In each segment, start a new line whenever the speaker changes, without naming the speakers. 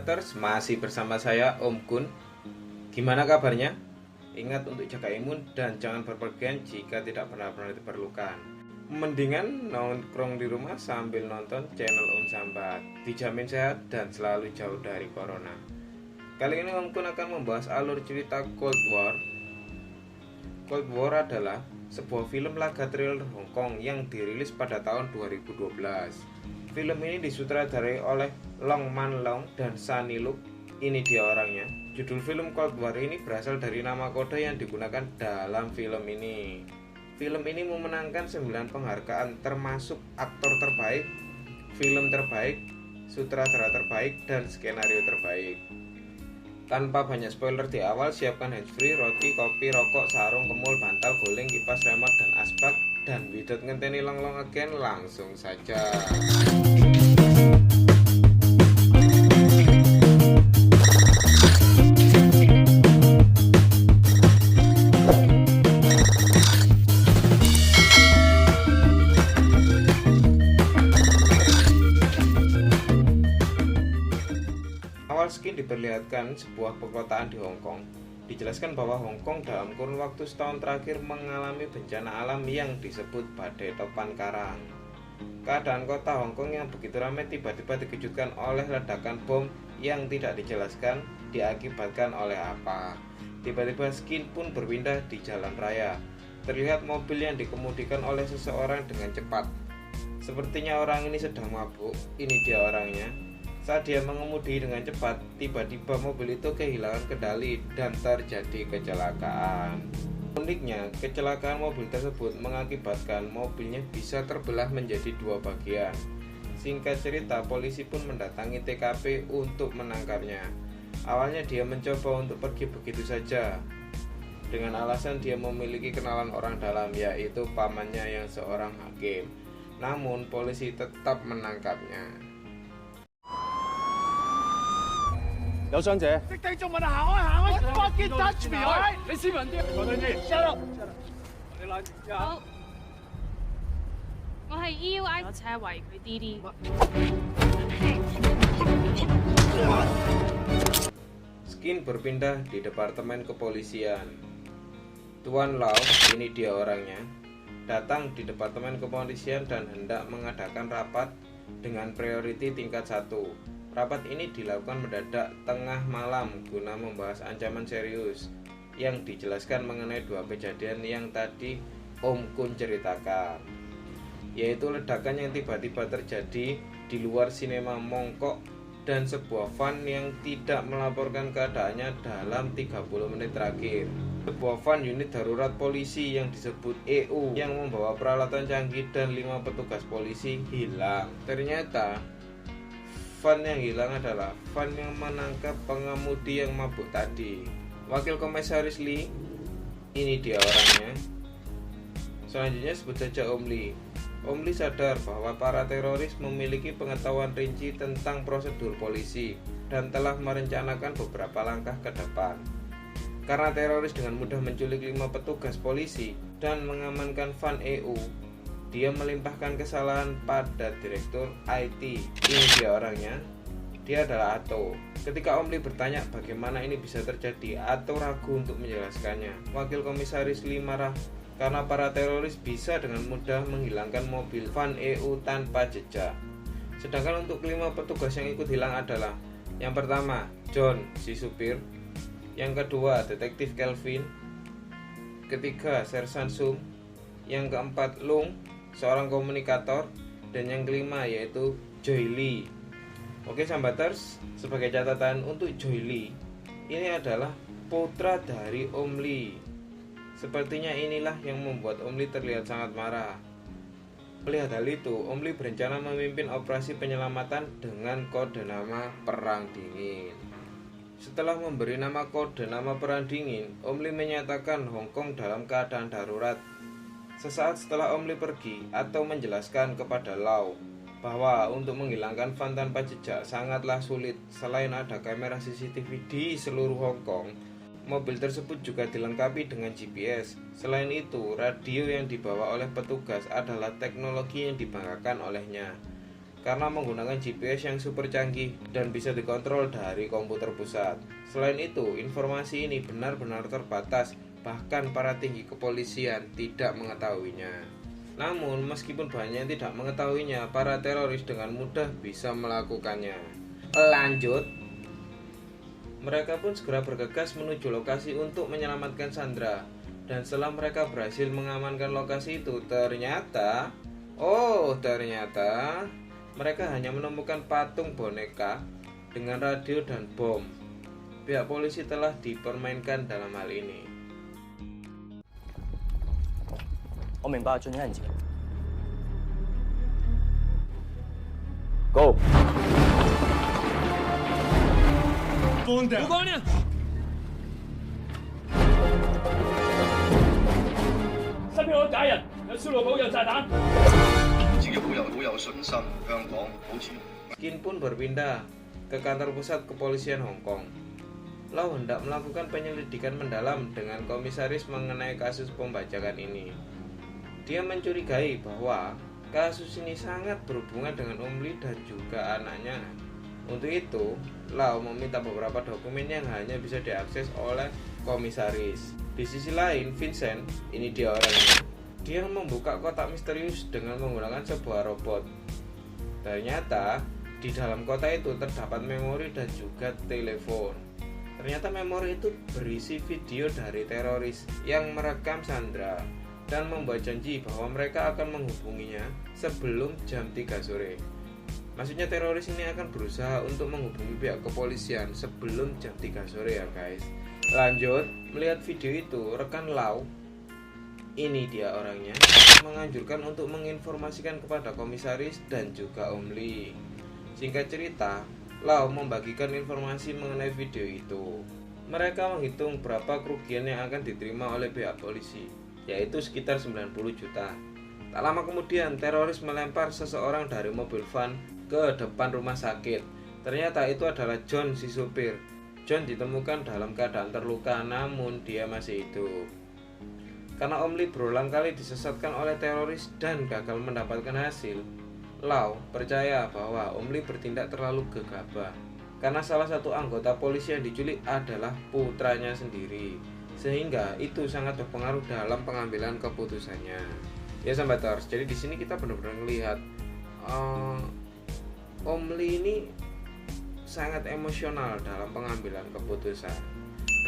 Sambaters, masih bersama saya Om Kun. Gimana kabarnya? Ingat untuk jaga imun dan jangan berpergian jika tidak benar-benar diperlukan. Mendingan nongkrong di rumah sambil nonton channel Om Sambat. Dijamin sehat dan selalu jauh dari corona. Kali ini Om Kun akan membahas alur cerita Cold War. Cold War adalah sebuah film laga thriller Hong Kong yang dirilis pada tahun 2012. Film ini disutradarai oleh Long Man Leung dan Sunny Luk. Ini dia orangnya. Judul film Cold War ini berasal dari nama kode yang digunakan dalam film ini. Film ini memenangkan 9 penghargaan termasuk aktor terbaik, film terbaik, sutradara terbaik, dan skenario terbaik. Tanpa banyak spoiler di awal, siapkan handsfree, roti, kopi, rokok, sarung, kemul, bantal, guling, kipas, remote, dan asbak. Dan without ngenteni long again, langsung saja. Awal skin diperlihatkan sebuah perkotaan di Hong Kong. Dijelaskan bahwa Hong Kong dalam kurun waktu setahun terakhir mengalami bencana alam yang disebut badai topan karang. Keadaan kota Hong Kong yang begitu ramai tiba-tiba dikejutkan oleh ledakan bom yang tidak dijelaskan diakibatkan oleh apa. Tiba-tiba skin pun berpindah di jalan raya. Terlihat mobil yang dikemudikan oleh seseorang dengan cepat. Sepertinya orang ini sedang mabuk. Ini dia orangnya. Saat dia mengemudi dengan cepat, tiba-tiba mobil itu kehilangan kendali dan terjadi kecelakaan. Uniknya, kecelakaan mobil tersebut mengakibatkan mobilnya bisa terbelah menjadi 2 bagian. Singkat cerita, polisi pun mendatangi TKP untuk menangkapnya. Awalnya dia mencoba untuk pergi begitu saja, dengan alasan dia memiliki kenalan orang dalam, yaitu pamannya yang seorang hakim. Namun, polisi tetap menangkapnya.
有傷者。
你繼續問行開行開 ，fucking touch me，你斯文啲，坐低啲。Shut up，你冷靜啲啊。
好，我係 EUI 攞車圍佢 DD。Skin
berpindah di departemen kepolisian. Tuan Lau, ini dia orangnya, datang di departemen kepolisian dan hendak mengadakan rapat dengan priority tingkat 1. Rapat ini dilakukan mendadak tengah malam guna membahas ancaman serius yang dijelaskan mengenai 2 kejadian yang tadi Om Kun ceritakan, yaitu ledakan yang tiba-tiba terjadi di luar sinema Mongkok dan sebuah van yang tidak melaporkan keadaannya dalam 30 menit terakhir. Sebuah van unit darurat polisi yang disebut EU yang membawa peralatan canggih dan 5 petugas polisi hilang. Ternyata van yang hilang adalah van yang menangkap pengemudi yang mabuk tadi. Wakil Komisaris Lee, ini dia orangnya. Selanjutnya sebut saja Om Lee. Om Lee sadar bahwa para teroris memiliki pengetahuan rinci tentang prosedur polisi dan telah merencanakan beberapa langkah ke depan. Karena teroris dengan mudah menculik 5 petugas polisi dan mengamankan van EU, dia melimpahkan kesalahan pada direktur IT. Ini dia orangnya. Dia adalah Ato. Ketika Om Lee bertanya bagaimana ini bisa terjadi, Ato ragu untuk menjelaskannya. Wakil Komisaris Lee marah karena para teroris bisa dengan mudah menghilangkan mobil van EU tanpa jejak. Sedangkan untuk 5 petugas yang ikut hilang adalah: yang pertama, John, si supir; yang kedua, Detektif Kelvin; ketiga, Sersan Sum; yang keempat, Lung, seorang komunikator; dan yang kelima yaitu Joy Lee. Oke Sambaters, sebagai catatan untuk Joy Lee, ini adalah putra dari Om Lee. Sepertinya inilah yang membuat Om Lee terlihat sangat marah. Melihat hal itu, Om Lee berencana memimpin operasi penyelamatan dengan kode nama Perang Dingin. Setelah memberi nama kode nama Perang Dingin, Om Lee menyatakan Hong Kong dalam keadaan darurat. Sesaat setelah Om Lee pergi atau menjelaskan kepada Lau bahwa untuk menghilangkan van tanpa jejak sangatlah sulit. Selain ada kamera CCTV di seluruh Hong Kong, mobil tersebut juga dilengkapi dengan GPS. Selain itu, radio yang dibawa oleh petugas adalah teknologi yang dibanggakan olehnya. karena menggunakan GPS yang super canggih dan bisa dikontrol dari komputer pusat. Selain itu, informasi ini benar-benar terbatas, bahkan para tinggi kepolisian tidak mengetahuinya. Namun, meskipun banyak yang tidak mengetahuinya, para teroris dengan mudah bisa melakukannya. Lanjut, mereka pun segera bergegas menuju lokasi untuk menyelamatkan Sandra. Dan setelah mereka berhasil mengamankan lokasi itu, ternyata mereka hanya menemukan patung boneka dengan radio dan bom. Pihak polisi telah dipermainkan dalam hal ini.
我明白進案件。Go。
光亮。身邊有假人，有燒路寶，有炸彈。
自己好有信心，香港保持。
Skin pun berpindah ke kantor pusat kepolisian Hong Kong. Lau hendak melakukan penyelidikan mendalam dengan komisaris mengenai kasus pembajakan ini. Dia mencurigai bahwa kasus ini sangat berhubungan dengan Om Lee dan juga anaknya. Untuk itu, Lau meminta beberapa dokumen yang hanya bisa diakses oleh komisaris. Di sisi lain, Vincent, ini dia orangnya, dia membuka kotak misterius dengan menggunakan sebuah robot. Ternyata, di dalam kotak itu terdapat memori dan juga telepon. Ternyata memori itu berisi video dari teroris yang merekam Sandra dan membuat janji bahwa mereka akan menghubunginya sebelum jam 3 sore. Maksudnya teroris ini akan berusaha untuk menghubungi pihak kepolisian sebelum jam 3 sore ya guys. Lanjut, melihat video itu, rekan Lau, ini dia orangnya, menganjurkan untuk menginformasikan kepada komisaris dan juga Om Lee. Singkat cerita, Lau membagikan informasi mengenai video itu. Mereka menghitung berapa kerugian yang akan diterima oleh pihak polisi, yaitu sekitar 90 juta. Tak lama kemudian, teroris melempar seseorang dari mobil van ke depan rumah sakit. Ternyata itu adalah John, si supir. John ditemukan dalam keadaan terluka, namun dia masih hidup. Karena Om Lee berulang kali disesatkan oleh teroris dan gagal mendapatkan hasil, Lau percaya bahwa Om Lee bertindak terlalu gegabah karena salah satu anggota polisi yang diculik adalah putranya sendiri, sehingga itu sangat berpengaruh dalam pengambilan keputusannya. Ya Sambaters, jadi di sini kita benar-benar melihat Om Lee ini sangat emosional dalam pengambilan keputusan.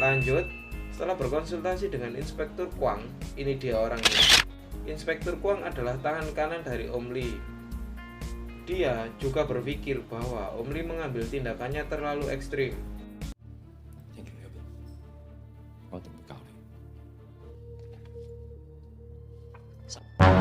Lanjut, setelah berkonsultasi dengan Inspektur Kwang, ini dia orangnya. Inspektur Kwang adalah tangan kanan dari Om Lee. Dia juga berpikir bahwa Om Lee mengambil tindakannya terlalu ekstrim.
Thank you, Elvin. 我一定會教你。